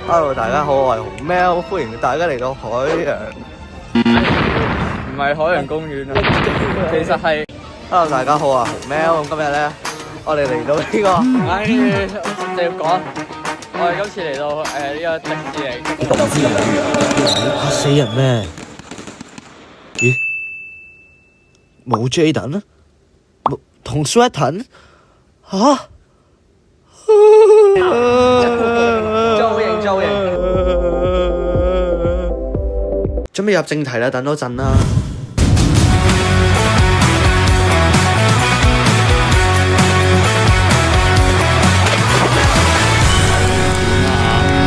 Hello， 大家好，我係熊貓，歡迎大家嚟到海洋。唔係海洋公園啊，其實係。Hello， 大家好啊，熊貓。咁今日咧，我哋嚟到呢個，直接講，我哋今次嚟到呢個迪士尼。動之人嚇死人咩？咦？冇 Jaden 啊？冇同 Sweaten 嚇？周型，準備入正題啦，等多陣啦。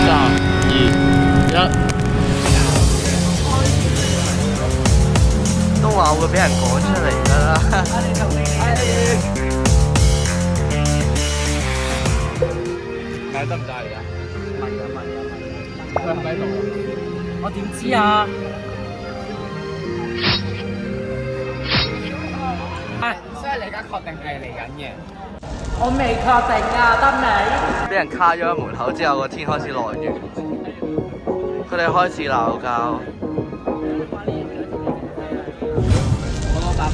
3、2、1。都話會俾人講出嚟㗎啦。睇得唔得而家？佢係咪喺度？我點知啊？所以你而家確定係嚟緊嘅？我未確定啊，得未？俾人卡咗喺門口之後，個天開始落雨，佢哋開始鬧交。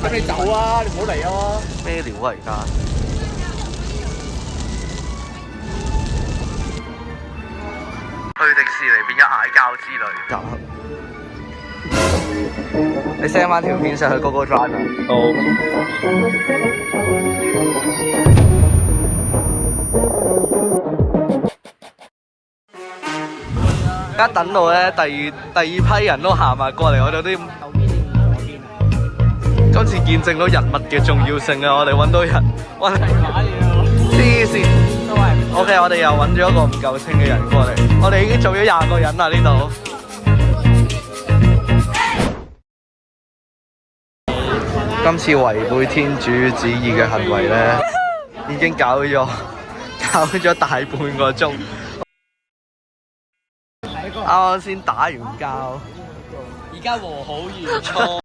咁你走啊！你唔好嚟啊！咩料啊而家？去迪士尼變咗嗌交之類。你 send 翻條片上去 Google Drive 啊。好。而家等到咧，第二批人都行埋過嚟，我哋啲今次見證到人物嘅重要性啊！我哋揾到人，黐線。OK， 我哋又揾咗一個唔夠稱嘅人過嚟，我哋已經做咗20個人啦呢度。今次違背天主旨意嘅行為咧，已經搞咗大半個鐘。啱啱先打完交，而家和好如初。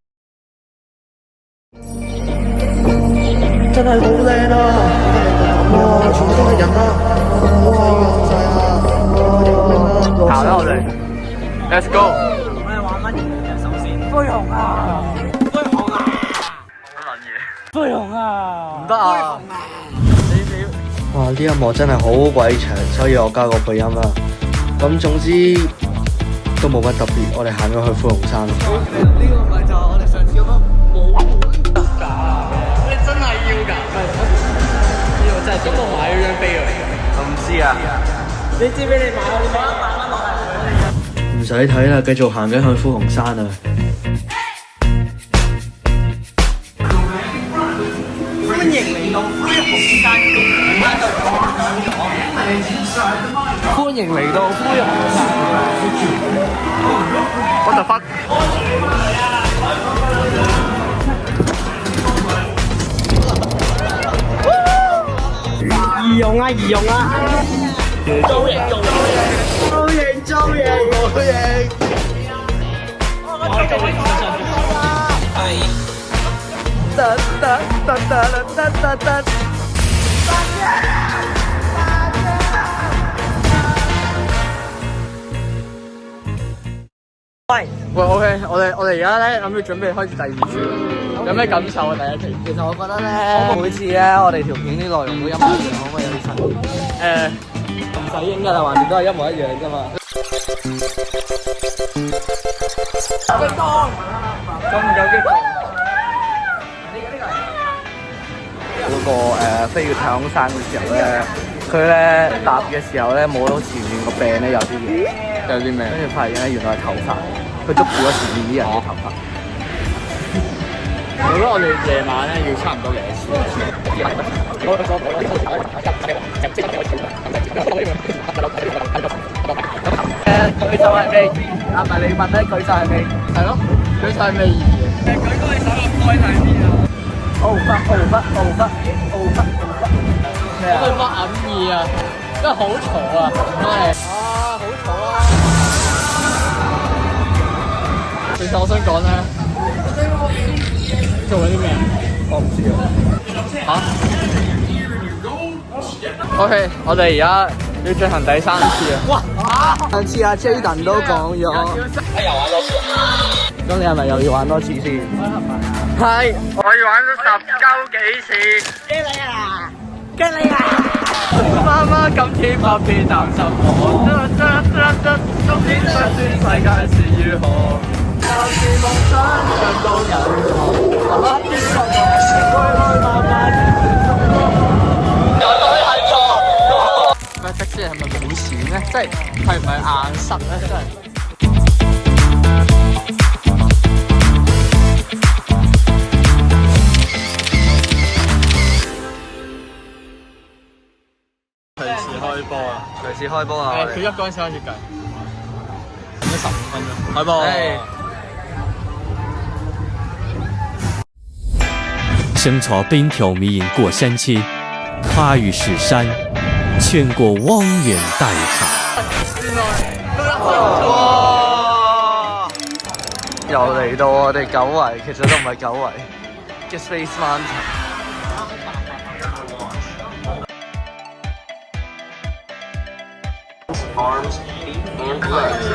真係好靚啊！哇，全部都係人啊！哇，行啦我哋 ，Let's go！ 我哋玩乜嘢？首先，灰熊啊！灰熊啊！乜撚嘢？灰熊啊！唔得啊！哇！呢音樂真係好鬼長，所以我加個配音啦。咁總之都冇乜特別，我哋行咗去灰熊山。呢個咪就係我哋上次咁樣冇會㗎。你真係要㗎？呢個真係邊個買咗張飛嚟㗎？我唔知啊。你知唔知你買咗100蚊落嚟？唔使睇啦，繼續行緊去灰熊山啊！歡迎嚟到灰熊山公園。歡迎嚟到灰熊山。What the fuck？易用啊！易用啊！造型！喂，OK，我哋而家咧諗住準備開始第2次，有咩感受啊？第1期，其實我覺得咧，每次咧我哋條片啲內容都一模一樣，可唔可以有啲新意？唔使影㗎啦，橫掂都係一模一樣啫嘛。激動！咁唔夠激動？嗰個飛越太空山嘅時候咧，佢咧搭嘅時候咧摸到前面個柄咧有啲嘢，有啲咩？跟住發現咧原來係頭髮，佢捉住咗前面啲人嘅頭髮。我覺得我哋夜晚咧要差唔多2次。舉手係咩意義？啊，唔係你問咧，舉手係咩？係咯，舉手係咩意義？舉高你手個開大啲啊！奧忽咩啊？乜揞意啊？因為好嘈啊！好嘈啊！其實我想講咧，做緊啲咩啊？我唔知啊。OK，我哋而家要進行第3次啊！哇！上次阿 Jaden 都講咗，哎又玩多次，咁你係咪又要玩多次先？係，我要玩咗10幾次。驚你啊！驚你啊！媽媽今天不必擔心我，今天不算世界是如何，就是夢想像到人何，不必說愛慢慢絕對係錯。喂，的士係咪冇錢咧？即係係唔係硬塞咧？真係。隨時開波啊！隨時開波啊！佢一嗰陣時開始計，咁15分鐘開波。生朝北挑迷引過山車，跨越石山，勸過汪遠大海。哇！又嚟到我哋久違，其實都唔係久違嘅 Space Mountain。Arms, feet, and legs.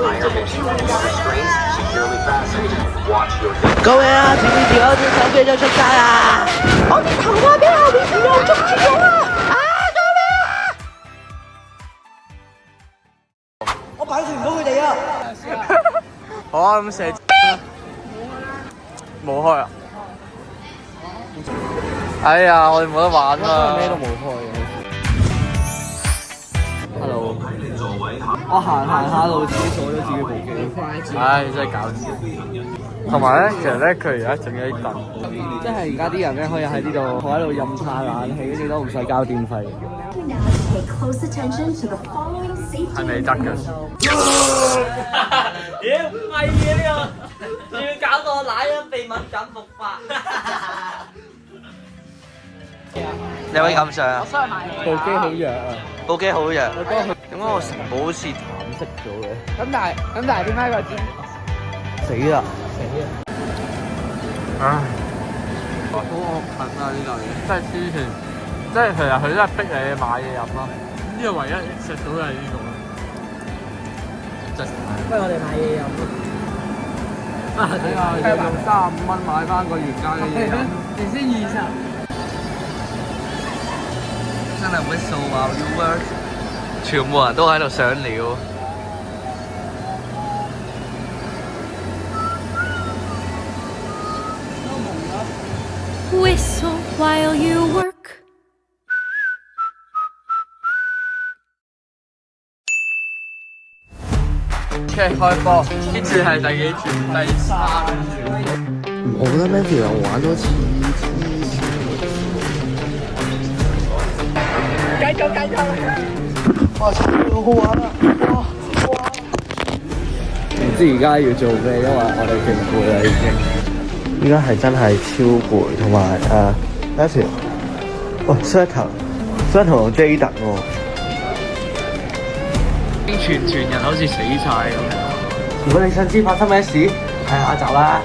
Higher mission. Restraints securely fastened. Watch your step. 救命啊！前面條友隻手機都出街啊！我啲頭髮俾後面條友捉住咗啊！救命啊！我擺脫唔到佢哋啊！好啊，咁射冇開啊！哎呀，我哋冇得玩啊！咩都冇開嘅。Hello， 我行下路自己鎖咗自己部機。唉，真係搞笑。同埋咧，其實咧，佢而家整咗啲凳，即係而家啲人咧可以喺呢度坐喺度任曬冷氣，跟住都唔使交電費。係咪得嘅？屌唔係嘅呢個，要搞到我奶都鼻敏感復發。有咩感想啊？部機好弱啊！部機好弱。點解我城堡好似淡色咗嘅？咁但係點解個尖？死啦！唉，好惡近啊！呢度嘢真係黐線，即係其實佢都係逼你買嘢飲咯。呢個唯一食到嘅係呢個。不如我哋買嘢飲咯。睇下要用35蚊買翻個原價嘅嘢飲，原先20。真係 whistle while you work， 全部人都喺度上料。Whistle while you work。OK， 開波，呢次係第幾轉？第3轉。我覺得 Matthew 又玩多次。繼續！哇！好好玩啊！哇！唔知而家要做咩，因為我哋勁攰啦已經。依家係真係超攰，同埋Matthew， 喂 Sweater 同 Jaden 喎，全人好似死晒咁。如果你想知發生咩事，睇下集啦。